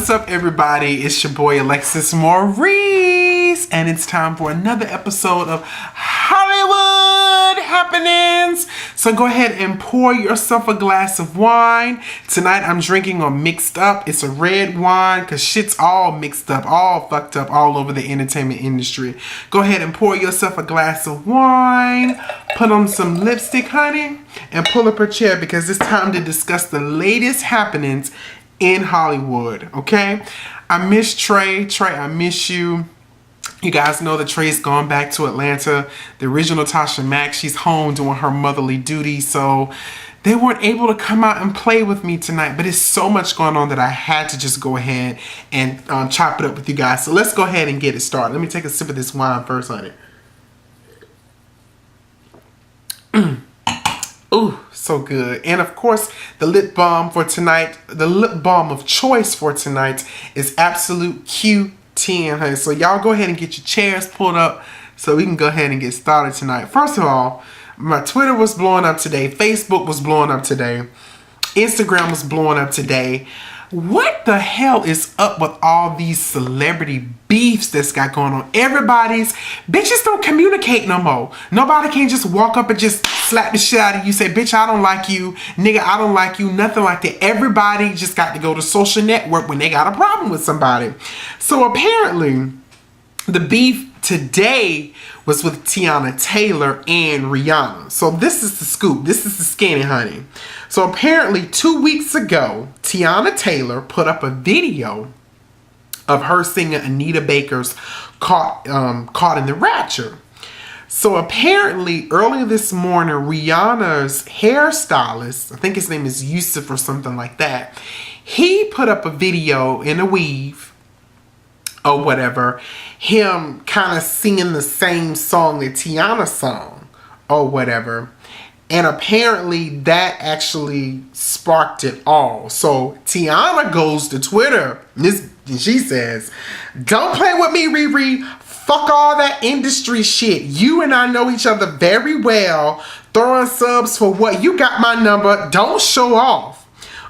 What's up, everybody? It's your boy Alexis Maurice, and it's time for another episode of Hollywood Happenings. So go ahead and pour yourself a glass of wine. Tonight I'm drinking on Mixed Up. It's a red wine because shit's all mixed up, all fucked up all over the entertainment industry. Go ahead and pour yourself a glass of wine, put on some lipstick, honey, and pull up a chair because it's time to discuss the latest happenings in Hollywood, okay? I miss Trei. Trei, I miss you. You guys know that Trei's gone back to Atlanta. The original Tasha Mack, she's home doing her motherly duty, so they weren't able to come out and play with me tonight, but it's so much going on that I had to just go ahead and chop it up with you guys. So let's go ahead and get it started. Let me take a sip of this wine first, honey. Ooh, so good. And of course, the lip balm for tonight, the lip balm of choice for tonight is Absolute Q10, honey. So y'all go ahead and get your chairs pulled up so we can go ahead and get started tonight. First of all, my Twitter was blowing up today. Facebook was blowing up today. Instagram was blowing up today. What the hell is up with all these celebrity beefs that's got going on? Everybody's bitches don't communicate no more. Nobody can just walk up and just slap the shit out of you, say, bitch, I don't like you, nigga, I don't like you, nothing like that. Everybody just got to go to social network when they got a problem with somebody. So apparently, the beef today was with TeyanaTaylor and Rihanna. So this is the scoop. This is the skinny, honey. So apparently 2 weeks ago, TeyanaTaylor put up a video of her singing Anita Baker's Caught in the Rapture. So apparently earlier this morning, Rihanna's hairstylist, I think his name is Yusuf or something like that, he put up a video in a weave or whatever, him kind of singing the same song that Tiana sung or whatever. And apparently that actually sparked it all. So Tiana goes to Twitter and she says, "Don't play with me, Riri. Fuck all that industry shit. You and I know each other very well. Throwing subs for what? You got my number. Don't show off."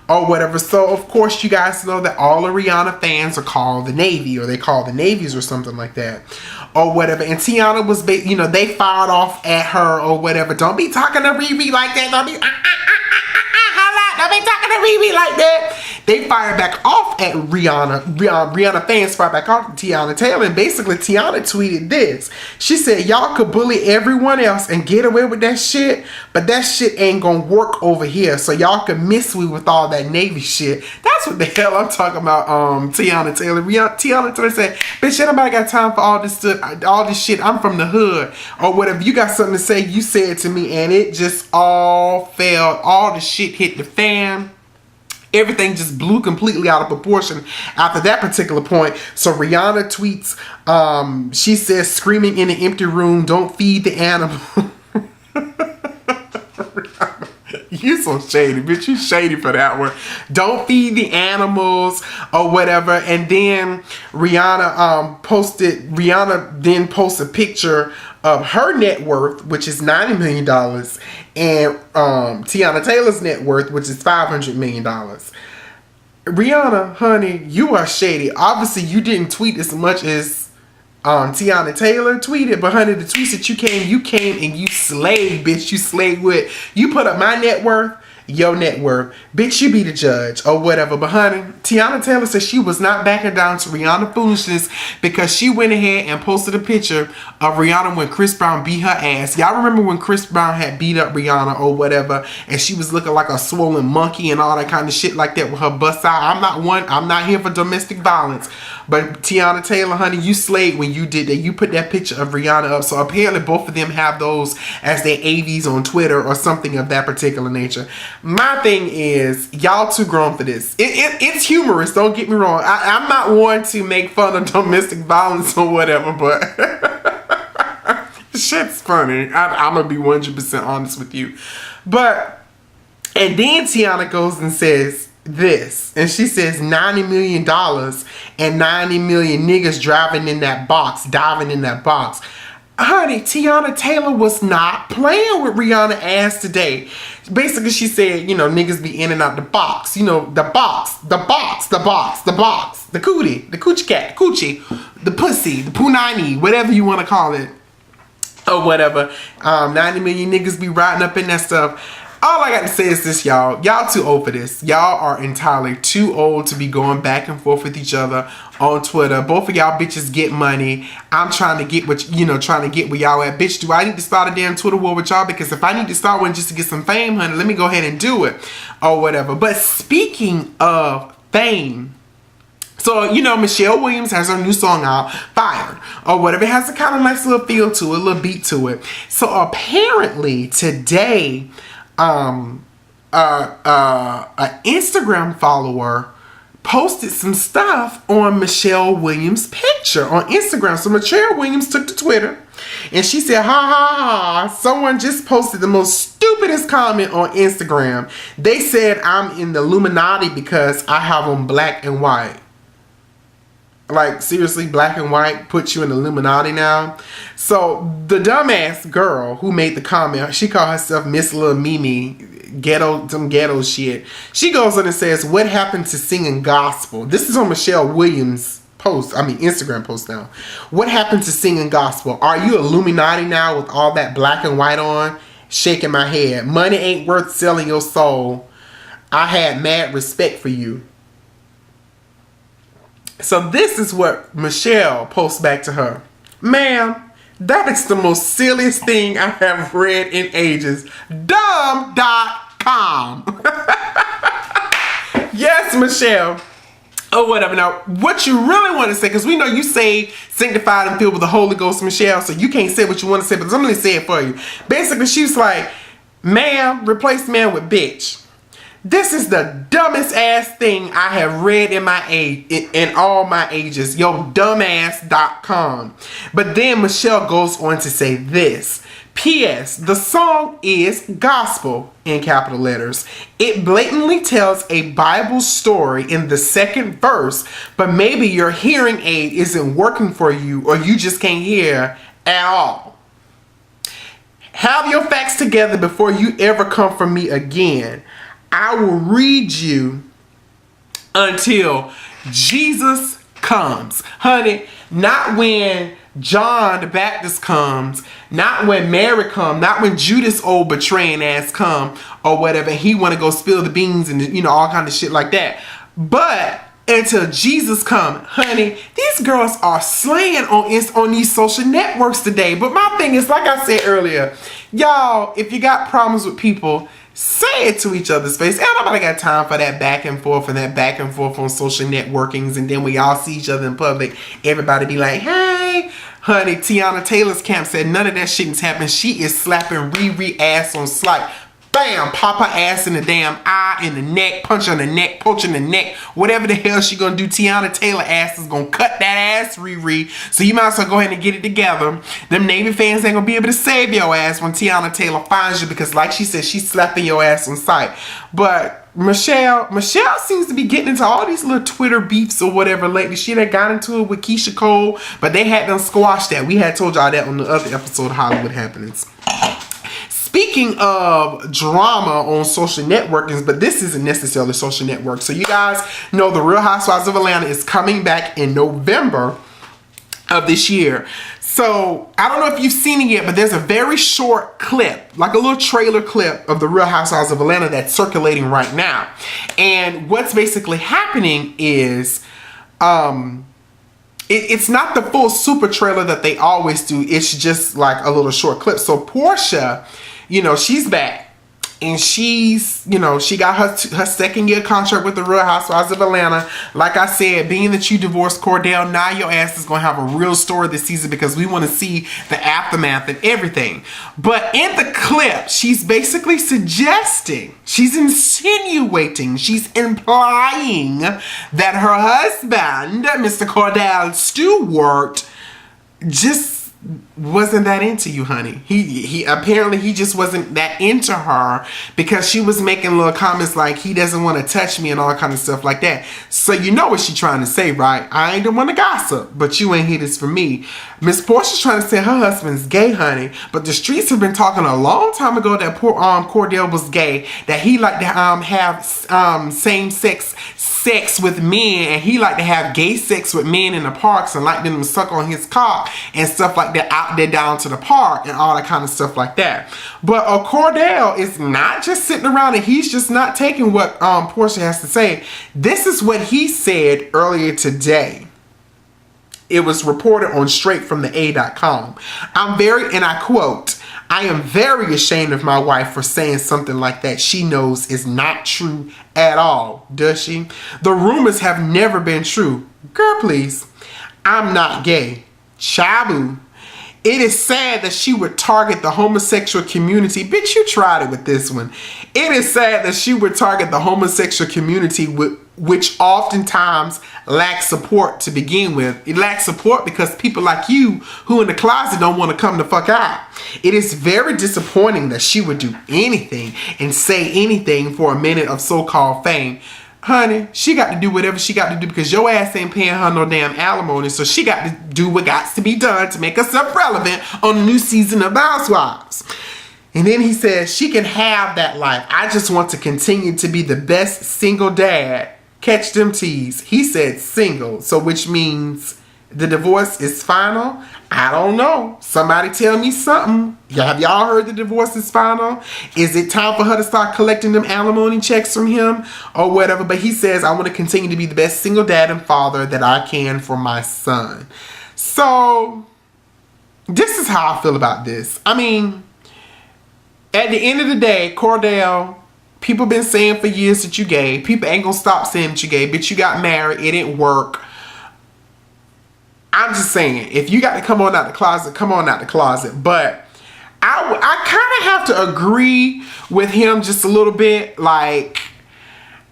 Or whatever. So of course you guys know that all the Rihanna fans are called the Navy, or they call the Navies or something like that, or whatever. And Tiana was, they fired off at her or whatever. Don't be talking to Riri like that. Don't be don't be talking to Riri like that. They fired back off at Rihanna. Rihanna fans fired back off at TeyanaTaylor, and basically Tiana tweeted this. She said, "Y'all could bully everyone else and get away with that shit, but that shit ain't gonna work over here. So y'all can miss me with all that Navy shit." That's what the hell I'm talking about. TeyanaTaylor. TeyanaTaylor said, "Bitch, ain't nobody got time for all this shit. I'm from the hood," or whatever. You got something to say, you say it to me, and it just all fell. All the shit hit the fan. Everything just blew completely out of proportion after that particular point. So Rihanna tweets, she says, "Screaming in an empty room, don't feed the animal." You so shady, bitch. You shady for that one. "Don't feed the animals," or whatever. And then Rihanna then posts a picture of her net worth, which is $90 million, and TeyanaTaylor's net worth, which is $500 million. Rihanna, honey, you are shady. Obviously, you didn't tweet as much as TeyanaTaylor tweeted, but honey, the tweets that you came and you slayed, bitch. You slayed with. You put up my net worth, your net worth. Bitch, you be the judge or whatever. But honey, TeyanaTaylor said she was not backing down to Rihanna foolishness because she went ahead and posted a picture of Rihanna when Chris Brown beat her ass. Y'all remember when Chris Brown had beat up Rihanna or whatever, and she was looking like a swollen monkey and all that kind of shit like that with her bust out. I'm not here for domestic violence. But TeyanaTaylor, honey, you slayed when you did that. You put that picture of Rihanna up. So apparently both of them have those as their AVs on Twitter or something of that particular nature. My thing is, y'all too grown for this. It's humorous, don't get me wrong. I'm not one to make fun of domestic violence or whatever, but shit's funny. I'm going to be 100% honest with you. And then Tiana goes and says this, and she says $90 million and 90 million niggas diving in that box. honey, TeyanaTaylor was not playing with Rihanna ass today. Basically, she said, you know, niggas be in and out the box. You know, the box, the box, the box, the box, the cootie, the coochie cat, coochie, the pussy, the punani, whatever you want to call it. Or whatever. 90 million niggas be riding up in that stuff. All I got to say is this, y'all. Y'all too old for this. Y'all are entirely too old to be going back and forth with each other on Twitter. Both of y'all bitches get money. I'm trying to get what, you know, trying to get where y'all at. Bitch, do I need to start a damn Twitter war with y'all? Because if I need to start one just to get some fame, honey, let me go ahead and do it. Or whatever. But speaking of fame, so, you know, MichelleWilliams has her new song out, Fired, or whatever. It has a kind of nice little feel to it, a little beat to it. So apparently today, an Instagram follower posted some stuff on MichelleWilliams' picture on Instagram. So MichelleWilliams took to Twitter and she said, ha ha ha, someone just posted the most stupidest comment on Instagram. They said I'm in the Illuminati because I have on black and white. Like, seriously, black and white puts you in the Illuminati now? So, the dumbass girl who made the comment, she called herself Miss Lil Mimi, ghetto, some ghetto shit. She goes on and says, what happened to singing gospel? This is on MichelleWilliams' post, Instagram post now. What happened to singing gospel? Are you Illuminati now with all that black and white on? Shaking my head. Money ain't worth selling your soul. I had mad respect for you. So this is what Michelle posts back to her. Ma'am, that is the most silliest thing I have read in ages. Dumb.com. Yes, Michelle. Or whatever. Now, what you really want to say, because we know you say sanctified and filled with the Holy Ghost, Michelle, so you can't say what you want to say, but I'm going to say it for you. Basically, she was like, ma'am, replace man with bitch. This is the dumbest ass thing I have read in my age, in all my ages. Yo, dumbass.com. But then Michelle goes on to say this. P.S. The song is gospel in capital letters. It blatantly tells a Bible story in the second verse, but maybe your hearing aid isn't working for you or you just can't hear at all. Have your facts together before you ever come for me again. I will read you until Jesus comes. Honey, not when John the Baptist comes, not when Mary comes, not when Judas old betraying ass come or whatever. He want to go spill the beans and, you know, all kind of shit like that. But until Jesus come, honey, these girls are slaying on these social networks today. But my thing is, like I said earlier, y'all, if you got problems with people, say it to each other's face. Ain't nobody got time for that back and forth and that back and forth on social networkings. And then we all see each other in public. Everybody be like, hey, honey, TeyanaTaylor's camp said none of that shit is happening. She is slapping Riri ass on Slight. Bam, pop her ass in the damn eye, in the neck, punch her in the neck, poach her in the neck. Whatever the hell she gonna do, TeyanaTaylor ass is gonna cut that ass, Riri. So you might as well go ahead and get it together. Them Navy fans ain't gonna be able to save your ass when TeyanaTaylor finds you, because like she said, she's slapping your ass on sight. But Michelle seems to be getting into all these little Twitter beefs or whatever lately. She done got into it with Keisha Cole, but they had them squashed that. We had told y'all that on the other episode of Hollywood Happenings. Speaking of drama on social networkings, but this isn't necessarily social network. So you guys know the Real Housewives of Atlanta is coming back in November of this year. So I don't know if you've seen it yet, but there's a very short clip, like a little trailer clip of the Real Housewives of Atlanta that's circulating right now. And what's basically happening is, it's not the full super trailer that they always do. It's just like a little short clip. So Porsha, you know, she's back. And she's, you know, she got her second year contract with the Real Housewives of Atlanta. Like I said, being that you divorced Kordell, now your ass is going to have a real story this season because we want to see the aftermath and everything. But in the clip, she's basically suggesting, she's insinuating, she's implying that her husband, Mr. Kordell Stewart, just wasn't that into you, honey. He apparently he just wasn't that into her because she was making little comments like he doesn't want to touch me and all kind of stuff like that. So you know what she's trying to say, right? I ain't the one to gossip, but you ain't hear this from me. Miss Porsha's trying to say her husband's gay, honey, but the streets have been talking a long time ago that Kordell was gay, that he liked to have same-sex sex with men, and he liked to have gay sex with men in the parks and like them to suck on his cock and stuff like that out there down to the park and all that kind of stuff like that. But Kordell is not just sitting around and he's just not taking what Porsha has to say. This is what he said earlier today. It was reported on straightfromtheA.com. and I quote, "I am very ashamed of my wife for saying something like that she knows is not true at all, does she? The rumors have never been true. Girl, please. I'm not gay. Chabu. It is sad that she would target the homosexual community." Bitch, you tried it with this one. "It is sad that she would target the homosexual community which oftentimes lacks support to begin with. It lacks support because people like you who in the closet don't want to come the fuck out. It is very disappointing that she would do anything and say anything for a minute of so-called fame." Honey, she got to do whatever she got to do because your ass ain't paying her no damn alimony, so she got to do what got to be done to make herself relevant on the new season of Housewives. And then he says, "She can have that life. I just want to continue to be the best single dad." Catch them T's. He said single, so which means the divorce is final? I don't know. Somebody tell me something. Have y'all heard the divorce is final? Is it time for her to start collecting them alimony checks from him or whatever? But he says, "I want to continue to be the best single dad and father that I can for my son." So this is how I feel about this. I mean, at the end of the day, Kordell, people been saying for years that you gay. People ain't gonna stop saying that you gay. Bitch, you got married. It didn't work. I'm just saying, if you got to come on out the closet, come on out the closet. But I kind of have to agree with him just a little bit. Like,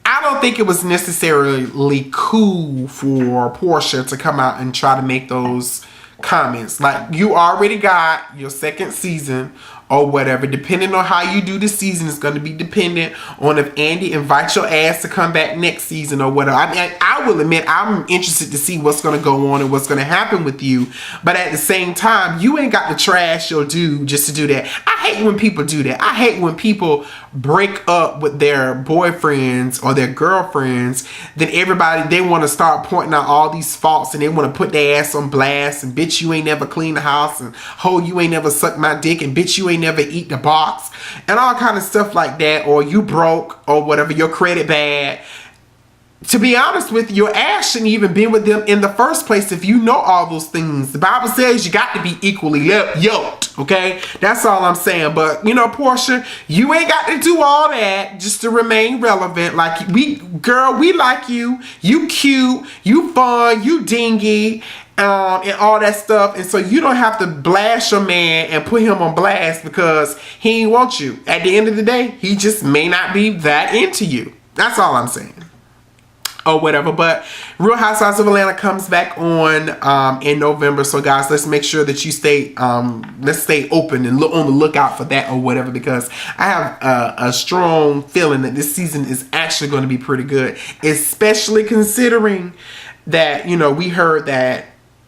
I don't think it was necessarily cool for Porsha to come out and try to make those comments. Like, you already got your second season or whatever. Depending on how you do the season, it's going to be dependent on if Andy invites your ass to come back next season or whatever. I mean, I will admit I'm interested to see what's going to go on and what's going to happen with you. But at the same time, you ain't got to trash your dude just to do that. I hate when people do that. I hate when people break up with their boyfriends or their girlfriends. Then everybody, they want to start pointing out all these faults and they want to put their ass on blast. And bitch, you ain't never cleaned the house. And ho, you ain't never sucked my dick. And bitch, you ain't never eat the box. And all kind of stuff like that. Or you broke or whatever. Your credit bad. To be honest with you, your ass shouldn't even been with them in the first place if you know all those things. The Bible says you got to be equally yoked, okay? That's all I'm saying. But, you know, Porsha, you ain't got to do all that just to remain relevant. Like, girl, we like you. You cute. You fun. You dingy. And all that stuff. And so you don't have to blast your man and put him on blast because he ain't want you. At the end of the day, he just may not be that into you. That's all I'm saying. Or whatever. But Real Housewives of Atlanta comes back on in November. So guys, let's make sure that you stay let's stay open and look on the lookout for that or whatever, because I have a strong feeling that this season is actually going to be pretty good, especially considering that, you know, we heard that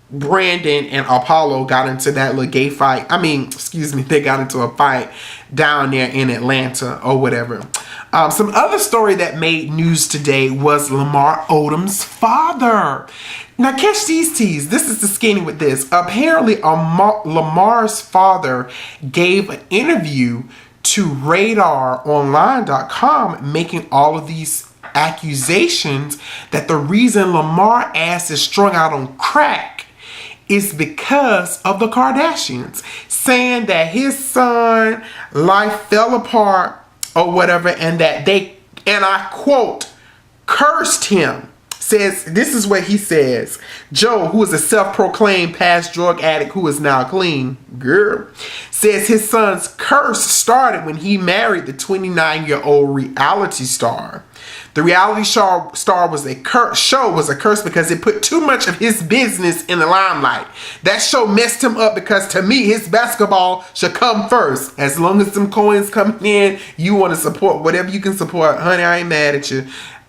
Brandon and Apollo got into that little gay fight. I mean, excuse me, they got into a fight down there in Atlanta or whatever. Some other story that made news today was LamarOdom's father. Now catch these teas. This is the skinny with this. Apparently, Lamar's father gave an interview to RadarOnline.com making all of these accusations that the reason Lamar ass is strung out on crack is because of the Kardashians, saying that his son life fell apart or whatever, and that they, and I quote, cursed him, says, this is what he says. Joe, who is a self-proclaimed past drug addict who is now clean, girl, says his son's curse started when he married the 29-year-old reality star. The reality star was a curse because it put too much of his business in the limelight. That show messed him up because, to me, his basketball should come first. As long as some coins come in, you want to support whatever you can support. Honey, I ain't mad at you.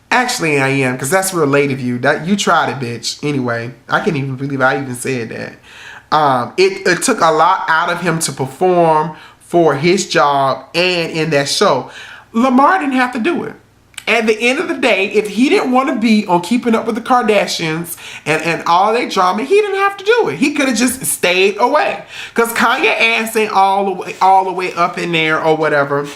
Actually, I am, because that's real late of you. That you tried it, bitch. Anyway, I can't even believe I even said that. It took a lot out of him to perform for his job and in that show. Lamar didn't have to do it. At the end of the day, if he didn't want to be on Keeping Up with the Kardashians and all that drama, he didn't have to do it. He could have just stayed away. Because Kanye ass ain't all the way up in there or whatever.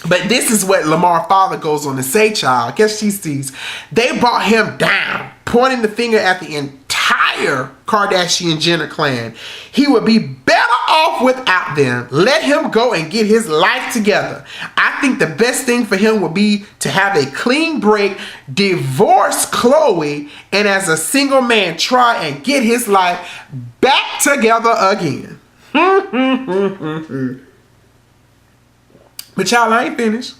But this is what Lamar's father goes on to say, child. Guess she sees. They brought him down, pointing the finger at the entire Kardashian Jenner clan. He would be better off without them. Let him go and get his life together. I think the best thing for him would be to have a clean break, divorce Khloe, and as a single man try and get his life back together again. But y'all, I ain't finished.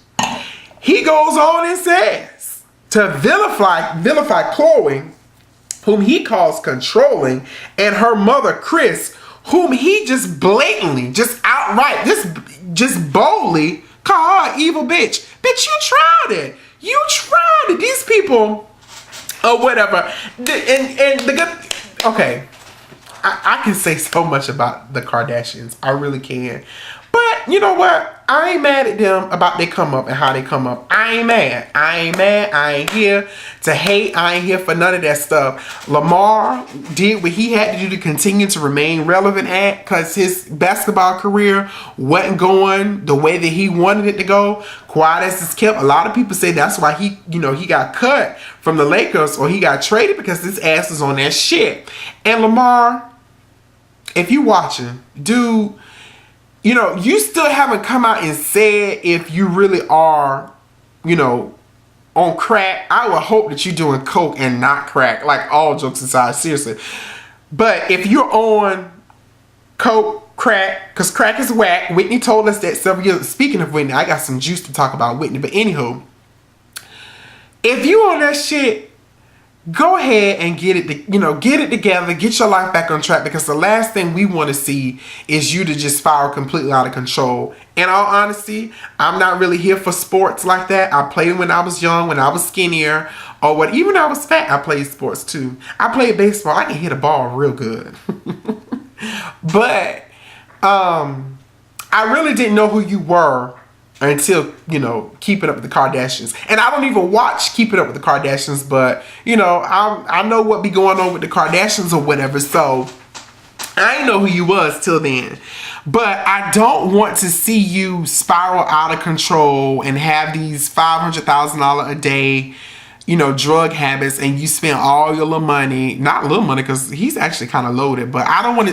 He goes on and says to vilify Khloe, whom he calls controlling, and her mother Kris, whom he just blatantly, just outright, just boldly call her evil bitch. Bitch, you tried it. You tried it. These people, or whatever. And the good, okay, I can say so much about the Kardashians. I really can. But you know what? I ain't mad at them about they come up and how they come up. I ain't mad. I ain't here to hate. I ain't here for none of that stuff. Lamar did what he had to do to continue to remain relevant because his basketball career wasn't going the way that he wanted it to go. Quiet as it's kept. A lot of people say that's why he got cut from the Lakers or he got traded because his ass was on that shit. And Lamar, if you watching, dude, you still haven't come out and said if you really are, on crack. I would hope that you're doing coke and not crack, like all jokes aside, seriously. But if you're on coke, crack, because crack is whack. Whitney told us that several years. Speaking of Whitney, I got some juice to talk about Whitney. But anywho, if you on that shit, go ahead and get it together, get your life back on track, because the last thing we want to see is you to just spiral completely out of control. In all honesty, I'm not really here for sports like that. I played when I was young, when I was skinnier, or what. Even when I was fat, I played sports too. I played baseball. I can hit a ball real good. But I really didn't know who you were until, Keeping Up with the Kardashians. And I don't even watch Keeping Up with the Kardashians, but, I know what be going on with the Kardashians or whatever, so I didn't know who you was till then. But I don't want to see you spiral out of control and have these $500,000 a day, drug habits, and you spend all your little money, not little money, because he's actually kind of loaded, but I don't want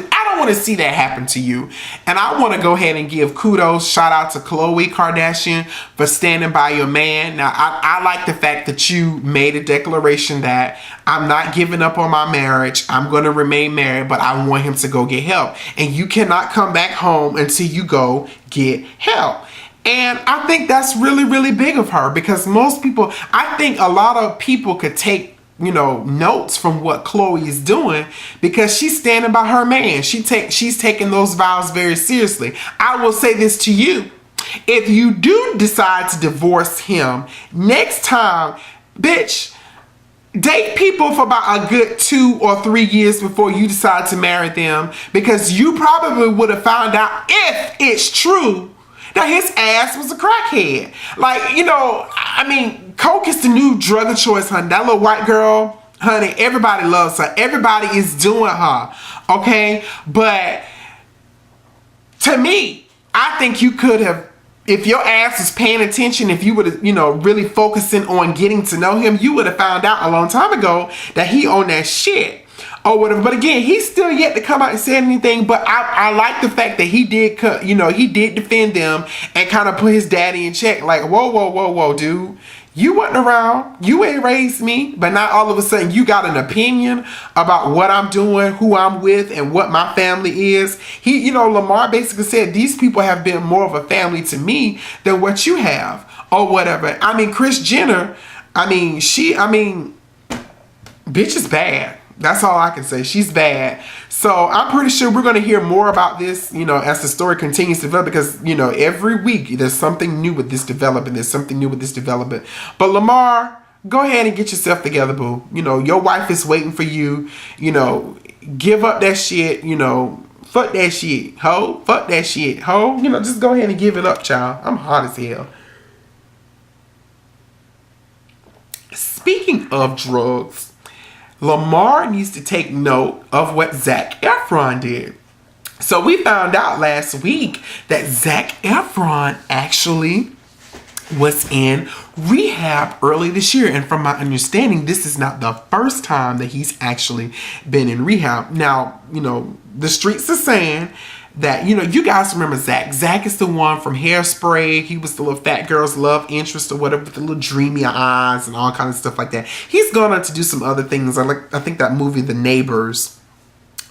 to see that happen to you. And I want to go ahead and give kudos, shout out to Khloe Kardashian for standing by your man. Now, I like the fact that you made a declaration that I'm not giving up on my marriage. I'm going to remain married, but I want him to go get help. And you cannot come back home until you go get help. And I think that's really, really big of her, because I think a lot of people could take, notes from what Khloe is doing, because she's standing by her man. She's taking those vows very seriously. I will say this to you. If you do decide to divorce him, next time, bitch, date people for about a good 2 or 3 years before you decide to marry them, because you probably would have found out, if it's true, that his ass was a crackhead. Coke is the new drug of choice, honey. That little white girl, honey, everybody loves her. Everybody is doing her, okay? But to me, I think you could have, if your ass was paying attention, if you would have, really focusing on getting to know him, you would have found out a long time ago that he on that shit. Or whatever. But again, he's still yet to come out and say anything. But I like the fact that he did, he did defend them and kind of put his daddy in check. Like, whoa, dude. You wasn't around. You ain't raised me. But now all of a sudden you got an opinion about what I'm doing, who I'm with, and what my family is. Lamar basically said these people have been more of a family to me than what you have, or whatever. I mean, Kris Jenner, bitch is bad. That's all I can say. She's bad. So I'm pretty sure we're going to hear more about this, as the story continues to develop, because, every week there's something new with this development. But Lamar, go ahead and get yourself together, boo. Your wife is waiting for you. Give up that shit. Fuck that shit, ho. Fuck that shit, ho. Just go ahead and give it up, child. I'm hot as hell. Speaking of drugs, Lamar needs to take note of what ZachEfron did. So we found out last week that ZachEfron actually was in rehab early this year. And from my understanding, this is not the first time that he's actually been in rehab. Now, the streets are saying that, you guys remember Zach. Zach is the one from Hairspray. He was the little fat girl's love interest or whatever, with the little dreamy eyes and all kind of stuff like that. He's gone on to do some other things. I think that movie, The Neighbors,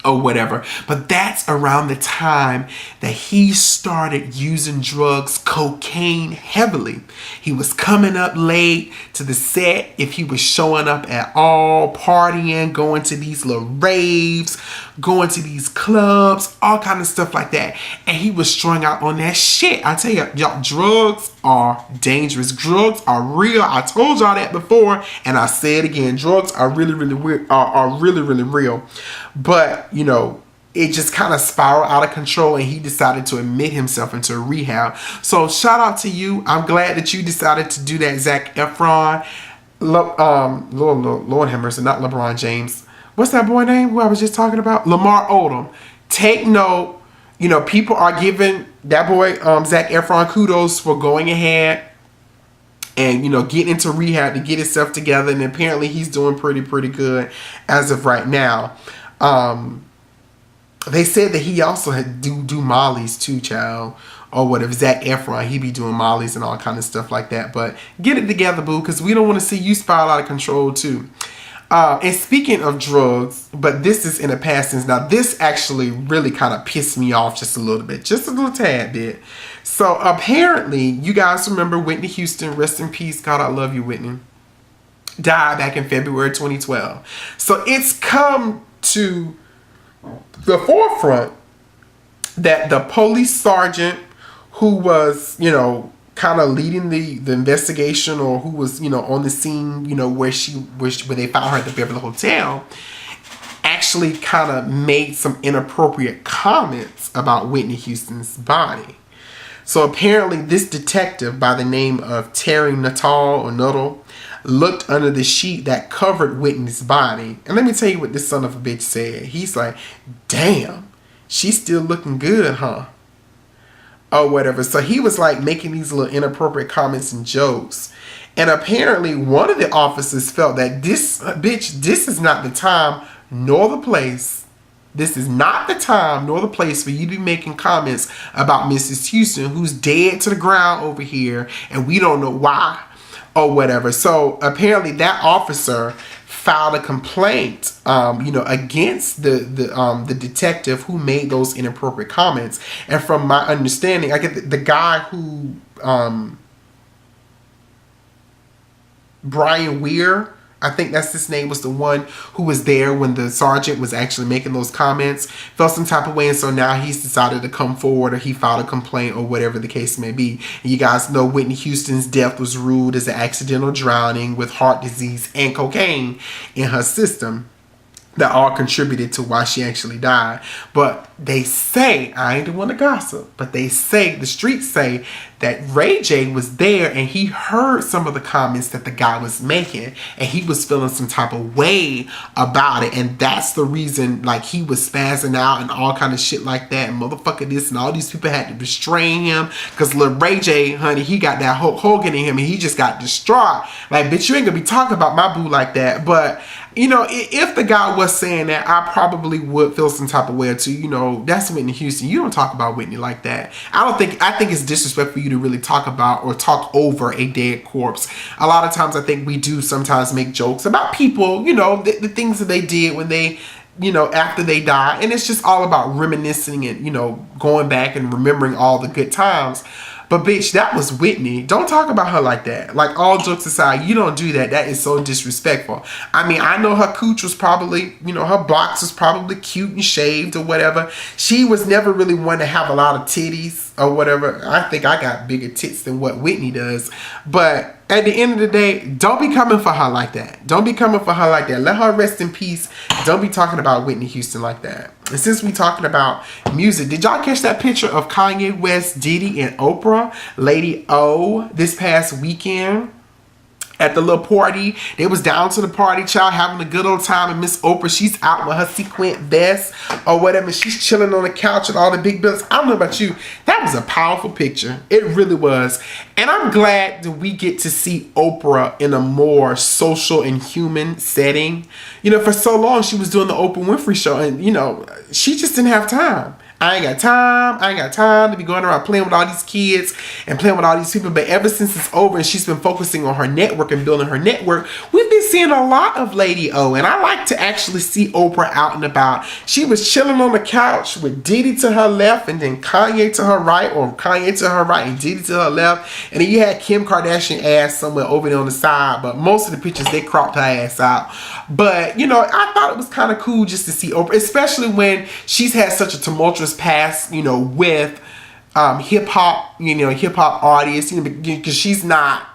or whatever. But that's around the time that he started using drugs, cocaine, heavily. He was coming up late to the set, if he was showing up at all, partying, going to these little raves, going to these clubs, all kind of stuff like that. And he was strung out on that shit. I tell y'all, drugs are dangerous. Drugs are real. I told y'all that before, and I say it again. Drugs are really, really weird. Are really, really real. But it just kind of spiraled out of control, and he decided to admit himself into rehab. So shout out to you. I'm glad that you decided to do that, ZachEfron. Lord have mercy, not LeBron James. What's that boy name who I was just talking about? LamarOdom. Take note. People are giving that boy ZachEfron kudos for going ahead and getting into rehab to get himself together, and apparently he's doing pretty good as of right now. They said that he also had do mollies too, child, or whatever. ZachEfron, he be doing mollies and all kind of stuff like that. But get it together, boo, because we don't want to see you spiral out of control too. And speaking of drugs, but this is in a past tense. Now, this actually really kind of pissed me off just a little bit, just a little tad bit. So apparently, you guys remember Whitney Houston, rest in peace, God, I love you, Whitney, died back in February 2012. So it's come to the forefront that the police sergeant who was, kind of leading the investigation, or who was, on the scene, where they found her at the Beverly Hotel, actually kind of made some inappropriate comments about Whitney Houston's body. So apparently this detective by the name of Terry Nuttall looked under the sheet that covered Whitney's body. And let me tell you what this son of a bitch said. He's like, damn, she's still looking good, huh? Or whatever. So he was like making these little inappropriate comments and jokes. And apparently one of the officers felt that this is not the time nor the place. This is not the time nor the place for you to be making comments about Mrs. Houston, who's dead to the ground over here, and we don't know why, or whatever. So apparently that officer filed a complaint, against the detective who made those inappropriate comments. And from my understanding, I get the guy who, Brian Weir, I think that's his name, was the one who was there when the sergeant was actually making those comments, felt some type of way, and so now he's decided to come forward, or he filed a complaint, or whatever the case may be. And you guys know Whitney Houston's death was ruled as an accidental drowning with heart disease and cocaine in her system. That all contributed to why she actually died. But they say, I ain't the one to gossip, but they say, the streets say, that Ray J was there and he heard some of the comments that the guy was making, and he was feeling some type of way about it, and that's the reason, like, he was spazzing out and all kind of shit like that, and motherfucker this, and all these people had to restrain him, because little Ray J, honey, he got that Hogan in him, and he just got distraught. Like, bitch, you ain't gonna be talking about my boo like that. But if the guy was saying that, I probably would feel some type of way or two, know, that's Whitney Houston. You don't talk about Whitney like that. I think it's disrespectful for you to really talk about or talk over a dead corpse. A lot of times I think we do sometimes make jokes about people, you know, the things that they did when they, you know, after they die. And it's just all about reminiscing and, you know, going back and remembering all the good times. But bitch, that was Whitney. Don't talk about her like that. Like, all jokes aside, you don't do that. That is so disrespectful. I mean, I know her cooch was probably, you know, her box was probably cute and shaved or whatever. She was never really one to have a lot of titties or whatever. I think I got bigger tits than what Whitney does. But at the end of the day, don't be coming for her like that. Don't be coming for her like that. Let her rest in peace. Don't be talking about Whitney Houston like that. And since we talking about music, did y'all catch that picture of Kanye West, Diddy, and Oprah, Lady O, this past weekend? At the little party, they was down to the party, child, having a good old time. And Miss Oprah, she's out with her sequin vest or whatever. She's chilling on the couch with all the big bills. I don't know about you. That was a powerful picture. It really was. And I'm glad that we get to see Oprah in a more social and human setting. You know, for so long, she was doing the Oprah Winfrey Show. And, you know, she just didn't have time. I ain't got time to be going around playing with all these kids and playing with all these people. But ever since it's over and she's been focusing on her network and building her network, we've been seeing a lot of Lady O. And I like to actually see Oprah out and about. She was chilling on the couch with Diddy to her left and then Kanye to her right, or Kanye to her right and Diddy to her left. And then you had Kim Kardashian ass somewhere over there on the side. But most of the pictures, they cropped her ass out. But, you know, I thought it was kind of cool just to see Oprah, especially when she's had such a tumultuous past, you know, with hip hop, you know, hip hop artists, you know, because she's not,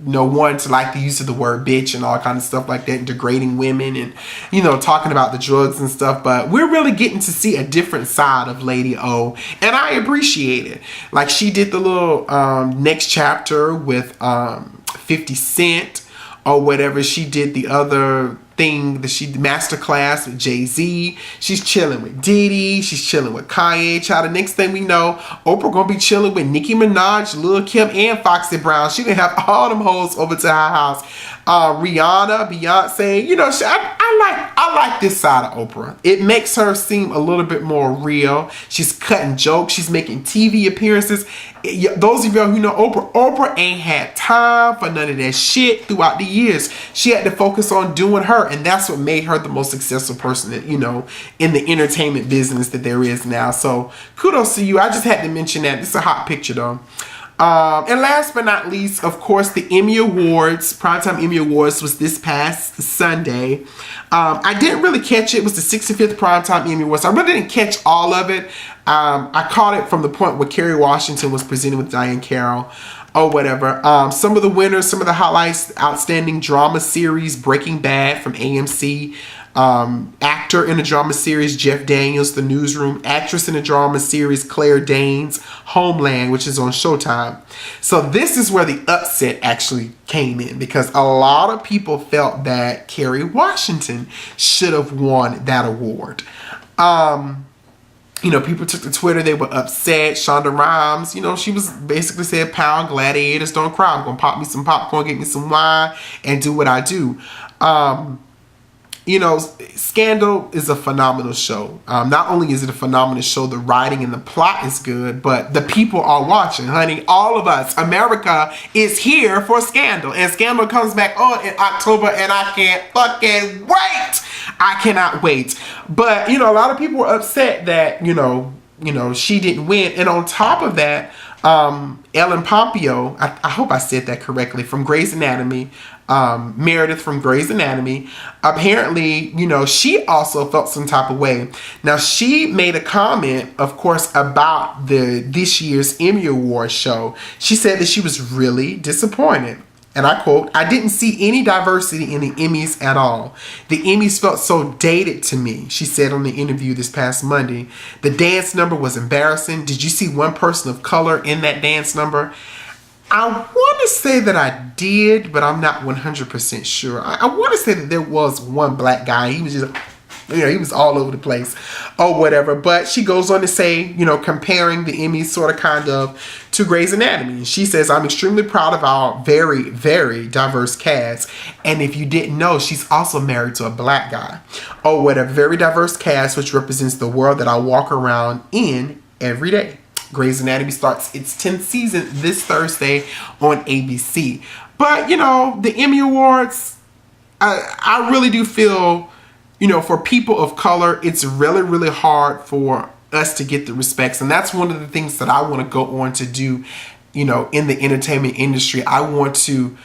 you know, one to like the use of the word bitch and all kind of stuff like that, and degrading women and, you know, talking about the drugs and stuff. But we're really getting to see a different side of Lady O, and I appreciate it. Like, she did the little next chapter with 50 Cent or whatever. She did the other thing that she masterclass with Jay-Z. She's chilling with Diddy. She's chilling with Kanye. Child, the next thing we know, Oprah gonna be chilling with Nicki Minaj, Lil Kim, and Foxy Brown. She gonna have all them hoes over to her house. Rihanna, Beyonce. You know, I like this side of Oprah. It makes her seem a little bit more real. She's cutting jokes. She's making TV appearances. Those of y'all who know Oprah ain't had time for none of that shit throughout the years. She had to focus on doing her, and that's what made her the most successful person that, you know, in the entertainment business that there is now. So kudos to you. I just had to mention that. It's a hot picture though. And last but not least, of course, the Emmy Awards, Primetime Emmy Awards, was this past Sunday. I didn't really catch it. It was the 65th Primetime Emmy Awards. I really didn't catch all of it. I caught it from the point where Kerry Washington was presented with Diane Carroll or whatever. Some of the winners, some of the highlights: outstanding drama series, Breaking Bad from AMC. Actor in a drama series, Jeff Daniels, The Newsroom. Actress in a drama series, Claire Danes, Homeland, which is on Showtime. So this is where the upset actually came in, because a lot of people felt that Kerry Washington should have won that award. You know, people took to Twitter, they were upset. Shonda Rhimes, you know, she was basically said, "Pound gladiators don't cry. I'm gonna pop me some popcorn, get me some wine, and do what I do." You know, Scandal is a phenomenal show. Not only is it a phenomenal show, the writing and the plot is good, but the people are watching, honey. All of us, America is here for Scandal. And Scandal comes back on in October, and I can't fucking wait. I cannot wait. But, you know, a lot of people were upset that, you know, she didn't win. And on top of that, Ellen Pompeo, I hope I said that correctly, from Grey's Anatomy, Meredith from Grey's Anatomy, apparently, you know, she also felt some type of way. Now, she made a comment, of course, about this year's Emmy Awards show. She said that she was really disappointed. And I quote, "I didn't see any diversity in the Emmys at all. The Emmys felt so dated to me," she said on the interview this past Monday. "The dance number was embarrassing. Did you see one person of color in that dance number?" I want to say that I did, but I'm not 100% sure. I want to say that there was one black guy. He was just You know, he was all over the place or whatever. But she goes on to say, you know, comparing the Emmys sort of kind of to Grey's Anatomy. And she says, I'm extremely proud of our very, very diverse cast. And if you didn't know, she's also married to a black guy. Oh, whatever. Very diverse cast, which represents the world that I walk around in every day. Grey's Anatomy starts its 10th season this Thursday on ABC. But, you know, the Emmy Awards, I really do feel, you know, for people of color, it's really, really hard for us to get the respects. And that's one of the things that I want to go on to do, you know, in the entertainment industry. I want to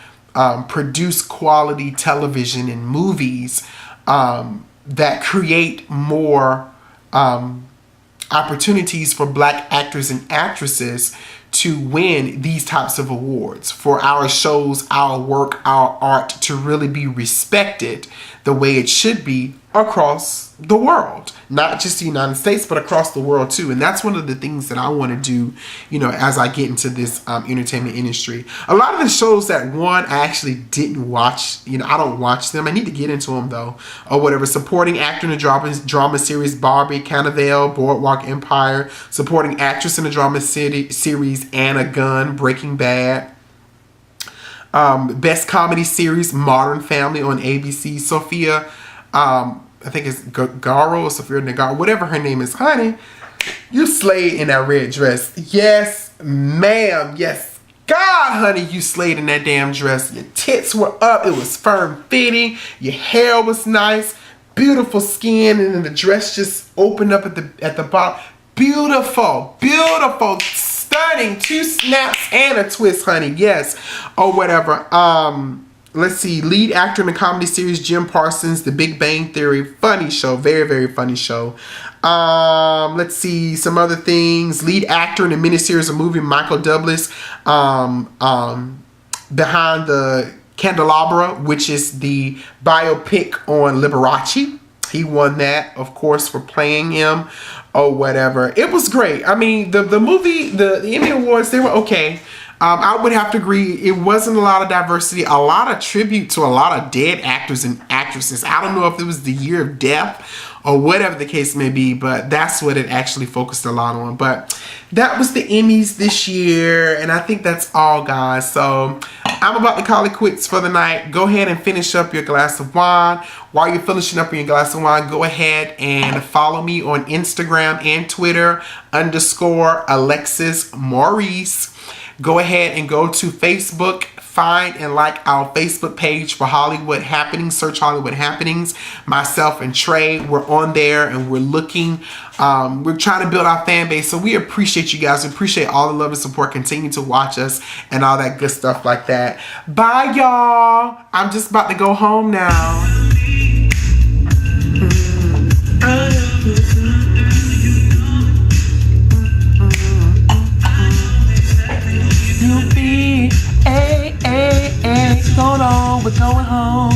produce quality television and movies that create more opportunities for black actors and actresses to win these types of awards, for our shows, our work, our art to really be respected the way it should be across the world. Not just the United States, but across the world too. And that's one of the things that I want to do, you know, as I get into this entertainment industry. A lot of the shows that won, I actually didn't watch. You know, I don't watch them. I need to get into them though, or whatever. Supporting actor in the drama series Barbie, Canavale, Boardwalk Empire. Supporting actress in the drama series Anna Gunn, Breaking Bad. Best comedy series Modern Family on ABC. Sophia, I think it's Garo or Sophia Nagaro, whatever her name is. Honey, you slayed in that red dress. Yes, ma'am. Yes, God, honey, you slayed in that damn dress. Your tits were up. It was firm fitting. Your hair was nice. Beautiful skin. And then the dress just opened up at the bottom. Beautiful. Beautiful. Stunning. 2 snaps and a twist, honey. Yes. Or whatever. Let's see. Lead actor in the comedy series Jim Parsons, The Big Bang Theory. Funny show. Very, very funny show. Let's see. Some other things. Lead actor in the miniseries of movie Michael Douglas. Behind the Candelabra, which is the biopic on Liberace. He won that, of course, for playing him or whatever. It was great. I mean, the movie, the Emmy Awards, they were okay. I would have to agree, it wasn't a lot of diversity, a lot of tribute to a lot of dead actors and actresses. I don't know if it was the year of death or whatever the case may be, but that's what it actually focused a lot on. But that was the Emmys this year, and I think that's all, guys. So I'm about to call it quits for the night. Go ahead and finish up your glass of wine. While you're finishing up your glass of wine, go ahead and follow me on Instagram and Twitter _ Alexis Maurice. Go ahead and go to Facebook, find and like our Facebook page for Hollywood Happenings. Search Hollywood Happenings. Myself and Trey, we're on there and we're looking. We're trying to build our fan base. So we appreciate you guys. We appreciate all the love and support. Continue to watch us and all that good stuff like that. Bye, y'all. I'm just about to go home now. Going on, we're going home.